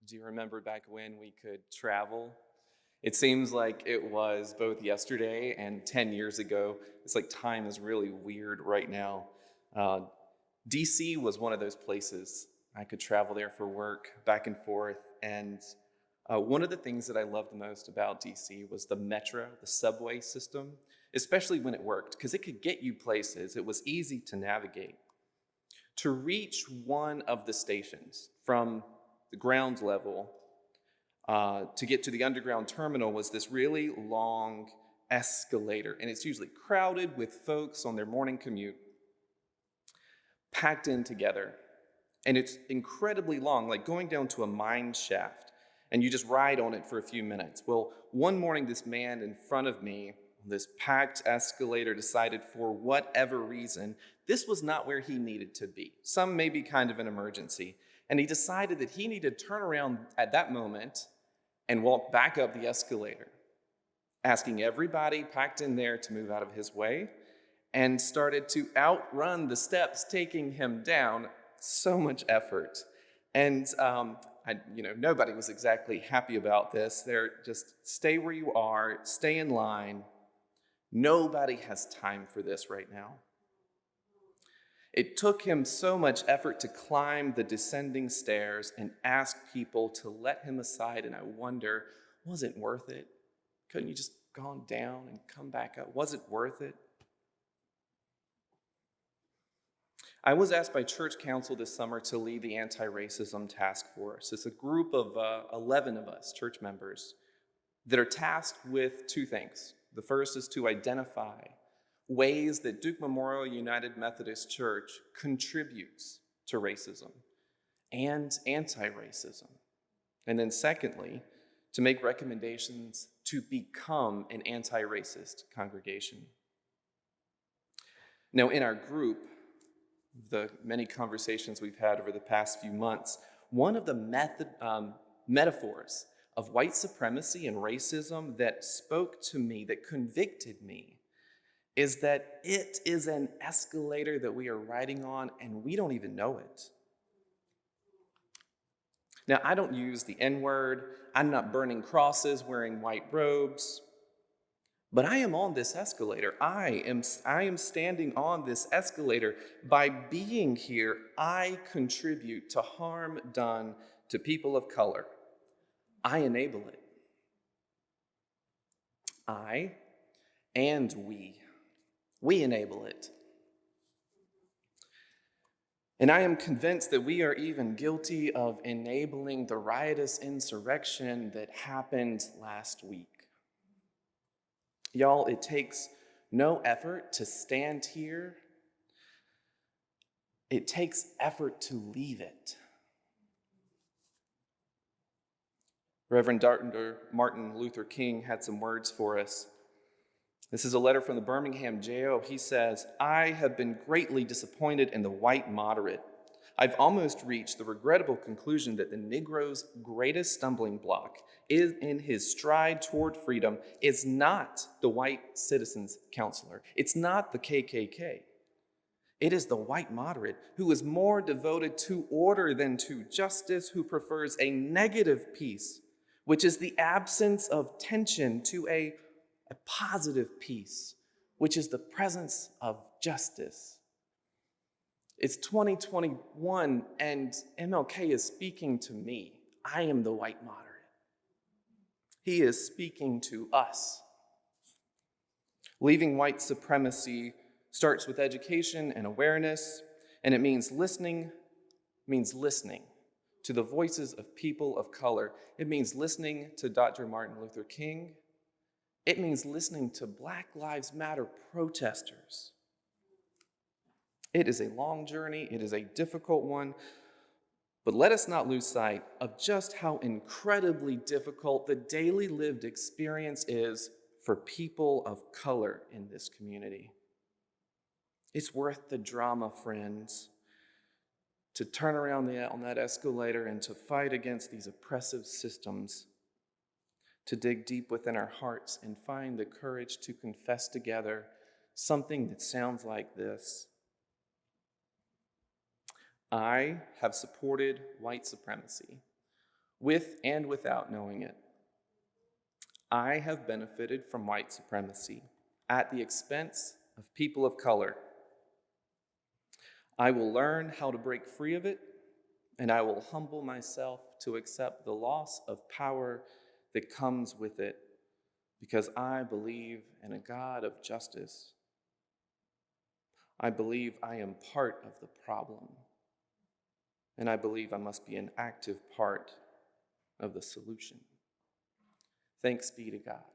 Do you remember back when we could travel? It seems like it was both yesterday and 10 years ago. It's like time is really weird right now. Uh, DC was one of those places. I could travel there for work, back and forth. And one of the things that I loved most about DC was the metro, the subway system, especially when it worked, because it could get you places. It was easy to navigate. To reach one of the stations from the ground level to get to the underground terminal was this really long escalator, and it's usually crowded with folks on their morning commute, packed in together. And it's incredibly long, like going down to a mine shaft, and you just ride on it for a few minutes. Well, one morning, this man in front of me on this packed escalator decided, for whatever reason, this was not where he needed to be. Some maybe kind of an emergency. And he decided that he needed to turn around at that moment and walk back up the escalator, asking everybody packed in there to move out of his way, and started to outrun the steps taking him down. So much effort. And nobody was exactly happy about this. They're just, stay where you are, stay in line. Nobody has time for this right now. It took him so much effort to climb the descending stairs and ask people to let him aside, and I wonder, was it worth it? Couldn't you just gone down and come back up? Was it worth it? I was asked by church council this summer to lead the Anti-Racism Taskforce. It's a group of 11 of us, church members, that are tasked with two things. The first is to identify ways that Duke Memorial United Methodist Church contributes to racism and anti-racism. And then secondly, to make recommendations to become an anti-racist congregation. Now, in our group, the many conversations we've had over the past few months, one of the metaphors of white supremacy and racism that spoke to me, that convicted me, is that it is an escalator that we are riding on and we don't even know it. Now, I don't use the N-word. I'm not burning crosses, wearing white robes. But I am on this escalator. I am standing on this escalator. By being here, I contribute to harm done to people of color. I enable it. I and we enable it. And I am convinced that we are even guilty of enabling the riotous insurrection that happened last week. Y'all, it takes no effort to stand here. It takes effort to leave it. Reverend Dr. Martin Luther King had some words for us. This is a letter from the Birmingham jail. He says, "I have been greatly disappointed in the white moderate. I've almost reached the regrettable conclusion that the Negro's greatest stumbling block in his stride toward freedom is not the white citizens' counselor. It's not the KKK. It is the white moderate who is more devoted to order than to justice, who prefers a negative peace, which is the absence of tension, to a positive peace, which is the presence of justice." It's 2021, and MLK is speaking to me. I am the white moderate. He is speaking to us. Leaving white supremacy starts with education and awareness, and it means listening to the voices of people of color. It means listening to Dr. Martin Luther King. It means listening to Black Lives Matter protesters. It is a long journey. It is a difficult one. But let us not lose sight of just how incredibly difficult the daily lived experience is for people of color in this community. It's worth the drama, friends, to turn around on that escalator and to fight against these oppressive systems, to dig deep within our hearts and find the courage to confess together something that sounds like this: I have supported white supremacy with and without knowing it. I have benefited from white supremacy at the expense of people of color. I will learn how to break free of it, and I will humble myself to accept the loss of power that comes with it, because I believe in a God of justice. I believe I am part of the problem, and I believe I must be an active part of the solution. Thanks be to God.